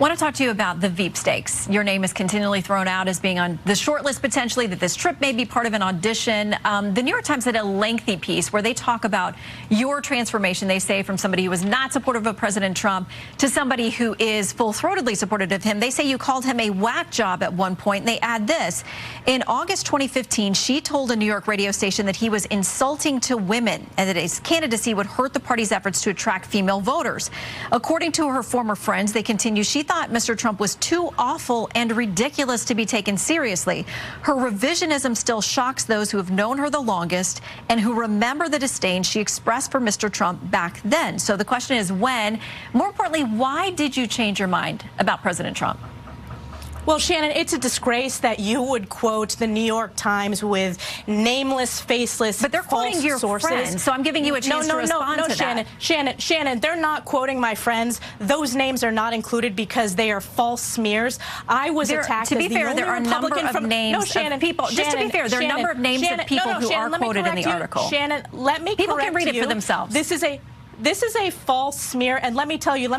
want to talk to you about the Veep stakes. Your name is continually thrown out as being on the short list potentially, that this trip may be part of an audition. The New York Times had a lengthy piece where they talk about your transformation, they say, from somebody who was not supportive of President Trump to somebody who is full-throatedly supportive of him. They say you called him a whack job at one point, and they add this. In August 2015, she told a New York radio station that he was insulting to women and that his candidacy would hurt the party's efforts to attract female voters. According to her former friends, they continue, she thought Mr. Trump was too awful and ridiculous to be taken seriously. Her revisionism still shocks those who have known her the longest and who remember the disdain she expressed for Mr. Trump back then. So the question is when, more importantly, why did you change your mind about President Trump? Well, Shannon, it's a disgrace that you would quote the New York Times with nameless, faceless, but they're quoting your sources. Friends, so I'm giving you a chance to respond to Shannon, that. Shannon, they're not quoting my friends. Those names are not included because they are false smears. I was attacked. To be fair, there are a number of names of people. Just to be fair, there are a number of names of people who are quoted in the article. Shannon, let me correct you. People can read it for themselves. This is a false smear, and let me tell you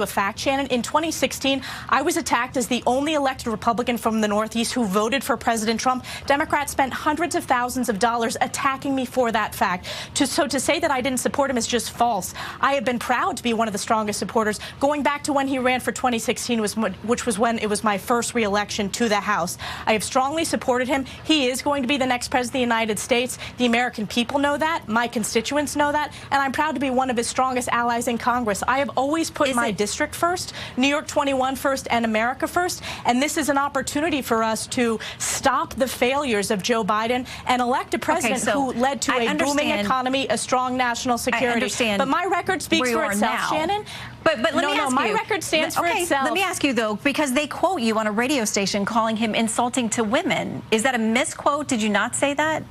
a fact, Shannon. In 2016, I was attacked as the only elected Republican from the Northeast who voted for President Trump. Democrats spent hundreds of thousands of dollars attacking me for that fact. So to say that I didn't support him is just false. I have been proud to be one of the strongest supporters, going back to when he ran for 2016, which was when it was my first re-election to the House. I have strongly supported him. He is going to be the next president of the United States. The American people know that. My constituents know that. And I'm proud to be one of his strongest allies in Congress. I have always put my district first, New York 21 first, and America first. And this is an opportunity for us to stop the failures of Joe Biden and elect a president who led to a booming economy, a strong national security. But my record speaks for itself, Shannon. But let me ask you. My record stands for itself. Let me ask you, though, because they quote you on a radio station calling him insulting to women. Is that a misquote? Did you not say that?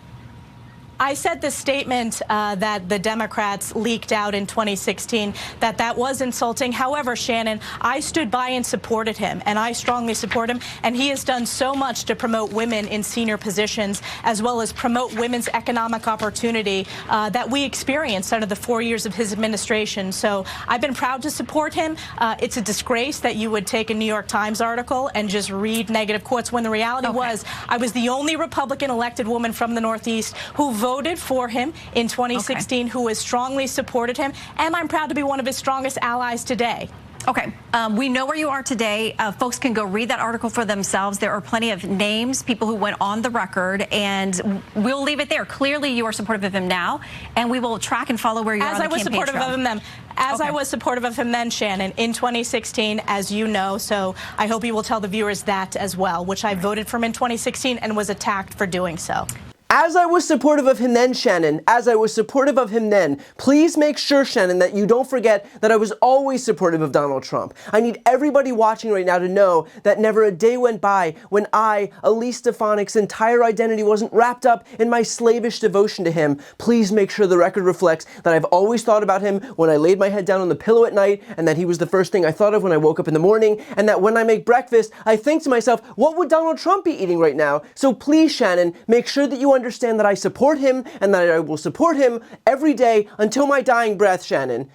I said the statement that the Democrats leaked out in 2016, that was insulting. However, Shannon, I stood by and supported him, and I strongly support him. And he has done so much to promote women in senior positions, as well as promote women's economic opportunity that we experienced under the 4 years of his administration. So I've been proud to support him. It's a disgrace that you would take a New York Times article and just read negative quotes when the reality was I was the only Republican elected woman from the Northeast who voted for him in 2016, who has strongly supported him, and I'm proud to be one of his strongest allies today. Okay, we know where you are today. Folks can go read that article for themselves. There are plenty of names, people who went on the record, and we'll leave it there. Clearly, you are supportive of him now, and we will track and follow where you are on the campaign trail. I was supportive of him then, Shannon, in 2016, as you know, so I hope you will tell the viewers that as well, which I voted for him in 2016 and was attacked for doing so. As I was supportive of him then, Shannon, as I was supportive of him then, please make sure, Shannon, that you don't forget that I was always supportive of Donald Trump. I need everybody watching right now to know that never a day went by when I, Elise Stefanik's entire identity wasn't wrapped up in my slavish devotion to him. Please make sure the record reflects that I've always thought about him when I laid my head down on the pillow at night, and that he was the first thing I thought of when I woke up in the morning, and that when I make breakfast, I think to myself, what would Donald Trump be eating right now? So please, Shannon, make sure that you understand that I support him and that I will support him every day until my dying breath, Shannon.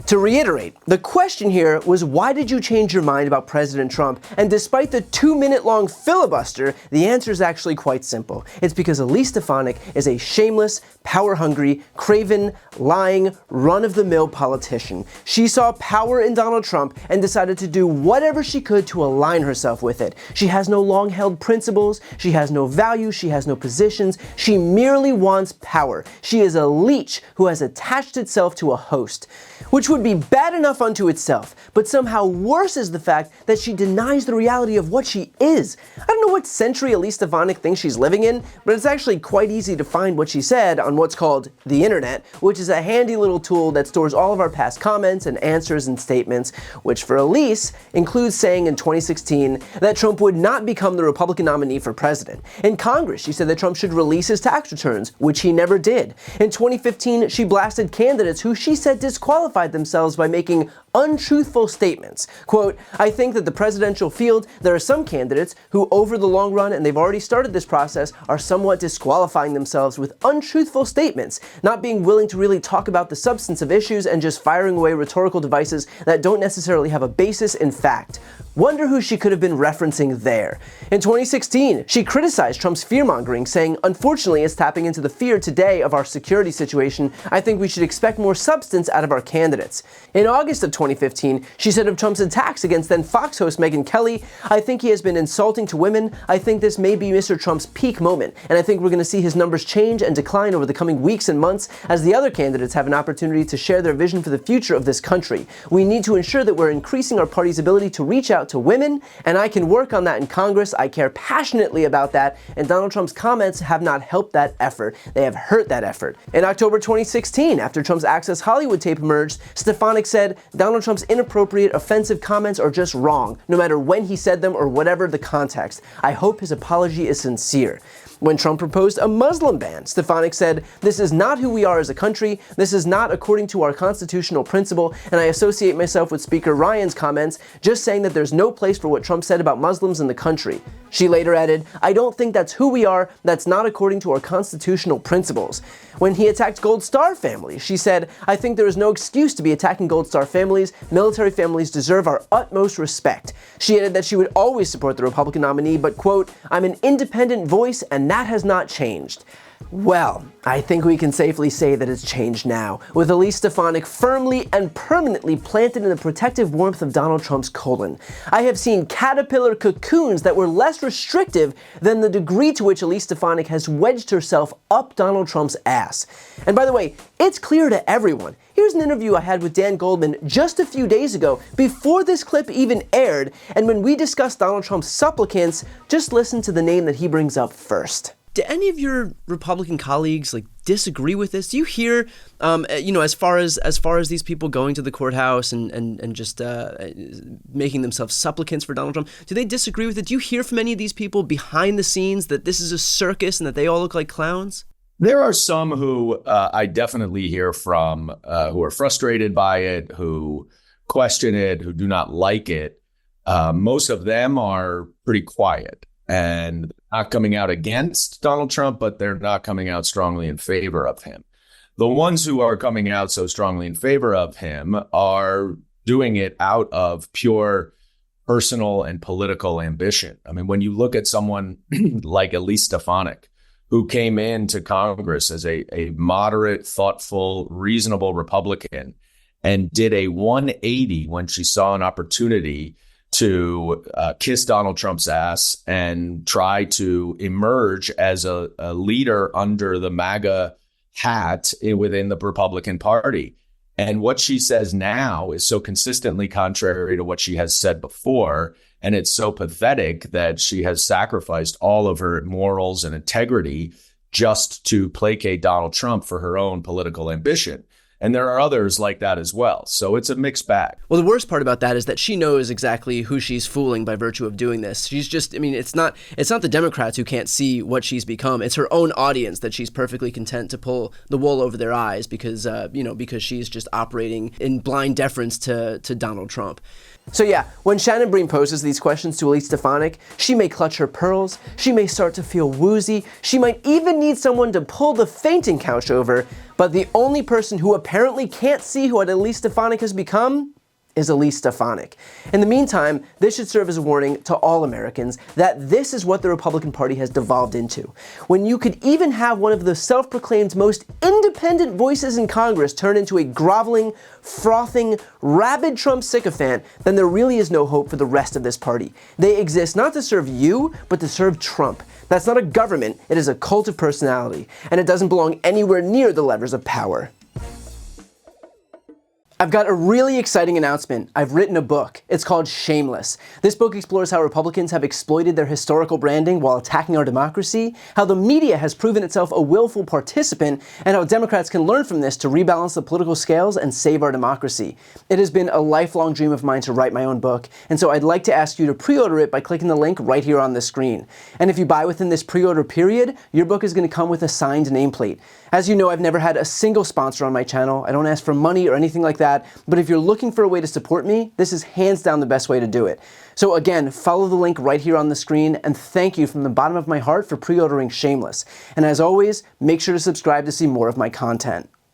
To reiterate, the question here was, why did you change your mind about President Trump? And despite the 2-minute-long filibuster, the answer is actually quite simple. It's because Elise Stefanik is a shameless, power-hungry, craven, lying, run-of-the-mill politician. She saw power in Donald Trump and decided to do whatever she could to align herself with it. She has no long-held principles, she has no values, she has no positions, she merely wants power. She is a leech who has attached itself to a host, which would be bad enough unto itself, but somehow worse is the fact that she denies the reality of what she is. I don't know what century Elise Stefanik thinks she's living in, but it's actually quite easy to find what she said on what's called the internet, which is a handy little tool that stores all of our past comments and answers and statements, which for Elise includes saying in 2016 that Trump would not become the Republican nominee for president. In Congress, she said that Trump should release his tax returns, which he never did. In 2015, she blasted candidates who she said disqualified themselves themselves by making untruthful statements. Quote, I think that the presidential field, there are some candidates who over the long run, and they've already started this process, are somewhat disqualifying themselves with untruthful statements, not being willing to really talk about the substance of issues and just firing away rhetorical devices that don't necessarily have a basis in fact. Wonder who she could have been referencing there. In 2016, she criticized Trump's fear-mongering, saying, unfortunately, it's tapping into the fear today of our security situation. I think we should expect more substance out of our candidates. In August of 2015, she said of Trump's attacks against then Fox host Megyn Kelly, I think he has been insulting to women. I think this may be Mr. Trump's peak moment, and I think we're going to see his numbers change and decline over the coming weeks and months as the other candidates have an opportunity to share their vision for the future of this country. We need to ensure that we're increasing our party's ability to reach out to women, and I can work on that in Congress. I care passionately about that, and Donald Trump's comments have not helped that effort. They have hurt that effort. In October 2016, after Trump's Access Hollywood tape emerged, Stefanik said, Donald Trump's inappropriate, offensive comments are just wrong, no matter when he said them or whatever the context. I hope his apology is sincere. When Trump proposed a Muslim ban, Stefanik said, this is not who we are as a country, this is not according to our constitutional principle, and I associate myself with Speaker Ryan's comments, just saying that there's no place for what Trump said about Muslims in the country. She later added, I don't think that's who we are, that's not according to our constitutional principles. When he attacked Gold Star families, she said, I think there is no excuse to be attacking Gold Star families. Military families deserve our utmost respect. She added that she would always support the Republican nominee, but, quote, I'm an independent voice and that has not changed. Well, I think we can safely say that it's changed now, with Elise Stefanik firmly and permanently planted in the protective warmth of Donald Trump's colon. I have seen caterpillar cocoons that were less restrictive than the degree to which Elise Stefanik has wedged herself up Donald Trump's ass. And by the way, it's clear to everyone. Here's an interview I had with Dan Goldman just a few days ago, before this clip even aired, and when we discussed Donald Trump's supplicants, just listen to the name that he brings up first. Do any of your Republican colleagues disagree with this? Do you hear, as far as these people going to the courthouse and just making themselves supplicants for Donald Trump, do they disagree with it? Do you hear from any of these people behind the scenes that this is a circus and that they all look like clowns? There are some who I definitely hear from who are frustrated by it, who question it, who do not like it. Most of them are pretty quiet and not coming out against Donald Trump, but they're not coming out strongly in favor of him. The ones who are coming out so strongly in favor of him are doing it out of pure personal and political ambition. I mean, when you look at someone like Elise Stefanik, who came into Congress as a moderate, thoughtful, reasonable Republican and did a 180 when she saw an opportunity to kiss Donald Trump's ass and try to emerge as a leader under the MAGA hat within the Republican Party. And what she says now is so consistently contrary to what she has said before. And it's so pathetic that she has sacrificed all of her morals and integrity just to placate Donald Trump for her own political ambition. And there are others like that as well. So it's a mixed bag. Well, the worst part about that is that she knows exactly who she's fooling by virtue of doing this. She's just, it's not the Democrats who can't see what she's become. It's her own audience that she's perfectly content to pull the wool over their eyes because she's just operating in blind deference to Donald Trump. So yeah, when Shannon Bream poses these questions to Elise Stefanik, she may clutch her pearls, she may start to feel woozy, she might even need someone to pull the fainting couch over, but the only person who apparently can't see what Elise Stefanik has become is Elise Stefanik. In the meantime, this should serve as a warning to all Americans that this is what the Republican Party has devolved into. When you could even have one of the self-proclaimed most independent voices in Congress turn into a groveling, frothing, rabid Trump sycophant, then there really is no hope for the rest of this party. They exist not to serve you, but to serve Trump. That's not a government, it is a cult of personality, and it doesn't belong anywhere near the levers of power. I've got a really exciting announcement. I've written a book. It's called Shameless. This book explores how Republicans have exploited their historical branding while attacking our democracy, how the media has proven itself a willful participant, and how Democrats can learn from this to rebalance the political scales and save our democracy. It has been a lifelong dream of mine to write my own book, and so I'd like to ask you to pre-order it by clicking the link right here on the screen. And if you buy within this pre-order period, your book is going to come with a signed nameplate. As you know, I've never had a single sponsor on my channel. I don't ask for money or anything like that. that. But if you're looking for a way to support me, this is hands down the best way to do it. So again, follow the link right here on the screen, and thank you from the bottom of my heart for pre-ordering Shameless. And as always, make sure to subscribe to see more of my content.